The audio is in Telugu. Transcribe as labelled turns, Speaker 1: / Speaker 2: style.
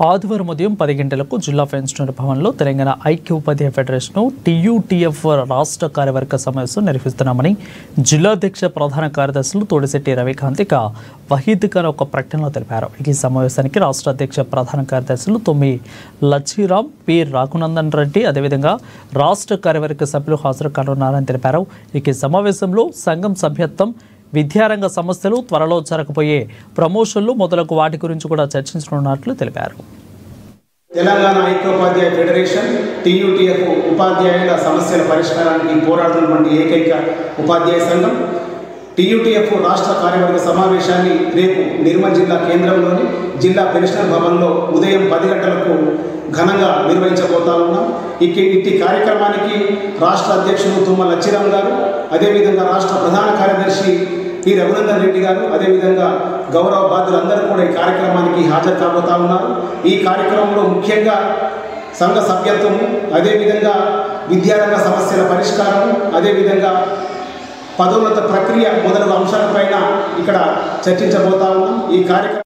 Speaker 1: ఆదివారం ఉదయం 10 గంటలకు జిల్లా పెన్షనర్ భవన్లో తెలంగాణ ఐక్య ఉపాధ్యాయ ఫెడరేషన్ టీయూటీఎఫ్ రాష్ట్ర కార్యవర్గ సమావేశం నిర్వహిస్తున్నామని జిల్లా అధ్యక్ష ప్రధాన కార్యదర్శులు తోడిశెట్టి రవికాంత్ వహీద్ ఖాన్ ఒక ప్రకటనలో తెలిపారు. ఈ సమావేశానికి రాష్ట్ర అధ్యక్ష ప్రధాన కార్యదర్శులు తొమ్మి లచ్చిరామ్, పి రఘునందన్ రెడ్డి, అదేవిధంగా రాష్ట్ర కార్యవర్గ సభ్యులు హాజరు కానున్నారని తెలిపారు. ఈ సమావేశంలో సంఘం సభ్యత్వం, విద్యారంగ సమస్యలు, త్వరలో జరగబోయే ప్రమోషన్లు మొదలగు వాటి గురించి కూడా చర్చించనున్నట్లు తెలిపారు.
Speaker 2: తెలంగాణ ఐక్యోపాధ్యాయ ఫెడరేషన్ టీయూటీఎఫ్ ఉపాధ్యాయుల సమస్యల పరిష్కారానికి పోరాడుతున్నటువంటి ఏకైక ఉపాధ్యాయ సంఘం టీయూటీఎఫ్ రాష్ట్ర కార్యవర్గ సమావేశాన్ని రేపు నిర్మల్ జిల్లా కేంద్రంలోని జిల్లా పెన్షనర్ భవన్లో ఉదయం 10 గంటలకు ఘనంగా నిర్వహించబోతా ఉన్నాం. ఇట్టి కార్యక్రమానికి రాష్ట్ర అధ్యక్షులు తుమ్మ లచ్చిరామ్ గారు, అదేవిధంగా రాష్ట్ర ప్రధాన కార్యదర్శి పి రఘునందన్ రెడ్డి గారు, అదేవిధంగా గౌరవ బాధ్యులందరూ కూడా ఈ కార్యక్రమానికి హాజరు కాబోతా ఉన్నారు. ఈ కార్యక్రమంలో ముఖ్యంగా సంఘ సభ్యత్వము, అదేవిధంగా విద్యారంగ సమస్యల పరిష్కారము, అదేవిధంగా పదోన్నత ప్రక్రియ మొదలగు అంశాలపైన ఇక్కడ చర్చించబోతా ఉన్నాం. ఈ కార్యక్రమం